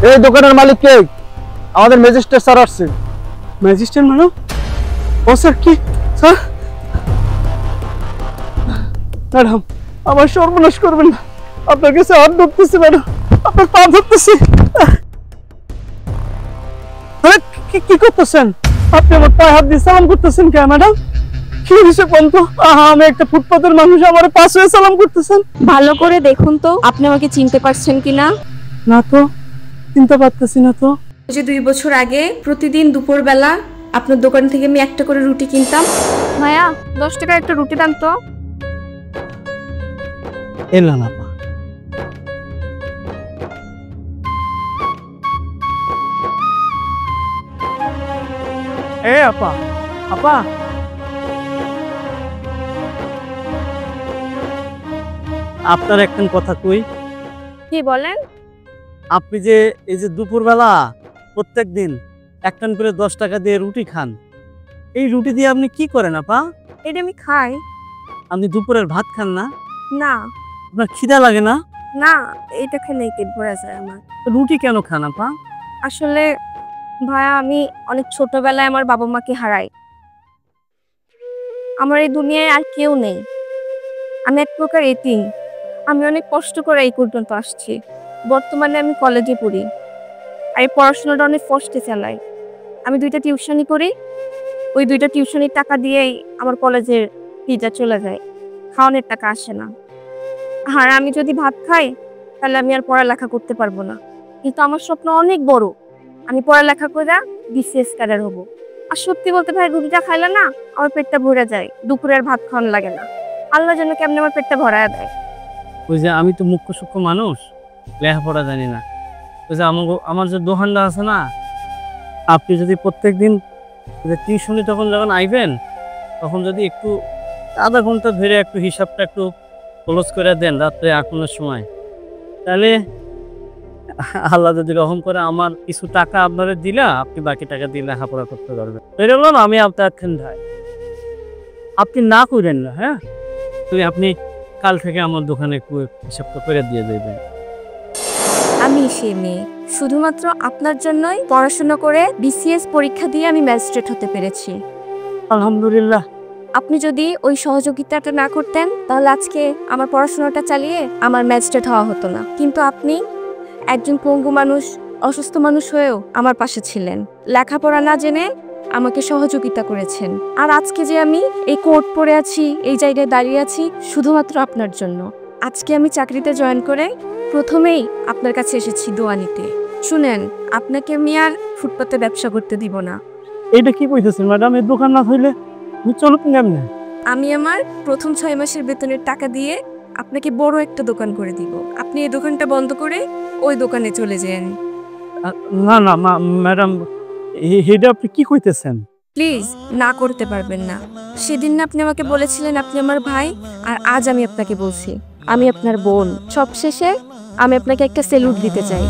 এই দোকানের মালিক কে? আমাদের ম্যাজিস্ট্রেট স্যার আসছে। Magistrate madam? ও স্যার, কি স্যার? ম্যাডাম, আমার সর্বনাশ করবেন না, আপনার কাছে হাত ধরতেছি ম্যাডাম, আপনার পা ধরতেছি। আরে কি করতেছেন আপনি? আমার পায়ে হাত দিয়ে সালাম করতেছেন কে ম্যাডাম? কি হয়েছে বন্ধ? আমি একটা ফুটপাতের মানুষ, আমার পাশ হয়ে সালাম করতেছেন। ভালো করে দেখুন তো আপনি আমাকে চিনতে পারছেন কিনা। না তো, চিনতে পারতেছি না তো। যে 2 বছর আগে প্রতিদিন দুপুরবেলা আপনার দোকান থেকে আমি একটা করে রুটি কিনতাম। ভাইয়া 10 টাকার একটা রুটি দাম তো। এলা না পা। এ আপা, আপা, আপনার একটা কথা কই। কি বলেন? আপনি যে এই যে দুপুরবেলা প্রত্যেক দিন একটান করে 10 টাকা দিয়ে রুটি খান, এই রুটি দিয়ে আপনি কি করেন আপা? এটা আমি খাই। আপনি দুপুরের ভাত খান না? না আপনার খিদা লাগে না? না, এটা খেলেই পেট ভরে যায় আমার। রুটি কেন খান আপা? আসলে ভাইয়া আমি অনেক ছোটবেলায় আমার বাবা মাকে হারাই। আমার এই দুনিয়ায় আর কেউ নেই, আমি এক প্রকার এতিম। আমি অনেক কষ্ট করে এই পর্যন্ত আসছি। বর্তমানে আমি কলেজে পড়ি, আর এই পড়াশোনাটা অনেক কষ্টে চালাই। আমি 2টা টিউশনি করি, ওই 2টা টিউশনির টাকা দিয়েই আমার কলেজের ফিটা চলে যায়, খাওয়ানোর টাকা আসে না। আর আমি যদি ভাত খাই তাহলে আমি আর পড়ালেখা করতে পারবো না। কিন্তু আমার স্বপ্ন অনেক বড়, আমি পড়ালেখা করে বিসিএস ক্যাডার হব। আর সত্যি বলতে ভাই, রুটিটা খাইলে না আমার পেটটা ভরে যায়, দুপুরে আর ভাত খাওয়ানো লাগে না। আল্লাহ যেন কেমনে আমার পেটটা ভরায় দেয়। ওই যে আমি তো মুখ্য সূক্ষ্ম মানুষ, লেখাপড়া জানি না। ওই যে আমার যে দোকানটা আছে না, আপনি যদি প্রত্যেক দিন টিউশনি যখন আইবেন, তখন যদি একটু আধা ঘন্টা ধরে একটু হিসাবটা একটু ক্লোজ করে দেন রাত্রে আগুনের সময়, তাহলে আল্লাহ যদি রহম করে আমার কিছু টাকা আপনারা দিলে আপনি বাকি টাকা দিয়ে লেখাপড়া করতে পারবেন। বেরোলাম আমি আপনার ভাই, আপনি না করেন না। হ্যাঁ, আপনি কাল থেকে আমার দোকানে একটু হিসাবটা করে দিয়ে দেবেন। আমি সে মেয়ে, শুধুমাত্র আপনার জন্যই পড়াশোনা করে বিসিএস পরীক্ষা দিয়ে আমি ম্যাজিস্ট্রেট হতে পেরেছি। আলহামদুলিল্লাহ। আপনি যদি ওই সহযোগিতাটা না করতেন তাহলে আজকে আমার পড়াশোনাটা চালিয়ে আমার ম্যাজিস্ট্রেট হওয়া হতো না। কিন্তু আপনি একজন পঙ্গু মানুষ, অসুস্থ মানুষ হয়েও আমার পাশে ছিলেন, লেখাপড়া না জেনে আমাকে সহযোগিতা করেছেন। আর আজকে যে আমি এই কোর্ট পরে আছি, এই জায়গায় দাঁড়িয়ে আছি, শুধুমাত্র আপনার জন্য। আজকে আমি চাকরিতে জয়েন করে প্রথমেই আপনার কাছে এসেছি দোয়া নিতে। শুনেন, আপনাকে আমি আর ফুটপাতে ব্যবসা করতে দিব না। এইটা কি কইতেছেন ম্যাডাম? এই দোকান না হইলে চলো কেমনে? আমি আমার প্রথম 6 মাসের বেতনের টাকা দিয়ে আপনাকে বড় একটা দোকান করে দিব। আপনি এই দোকানটা বন্ধ করে ওই দোকানে চলে যান। না না ম্যাডাম, এইটা আপনি কি কইতেছেন? প্লিজ, না করতে পারবেন না। সেদিন না আপনি আমাকে বলেছিলেন আপনি আমার ভাই, আর আজ আমি আপনাকে বলছি আমি আপনার বোন। সবশেষে আমি আপনাকে একটা স্যালুট দিতে চাই।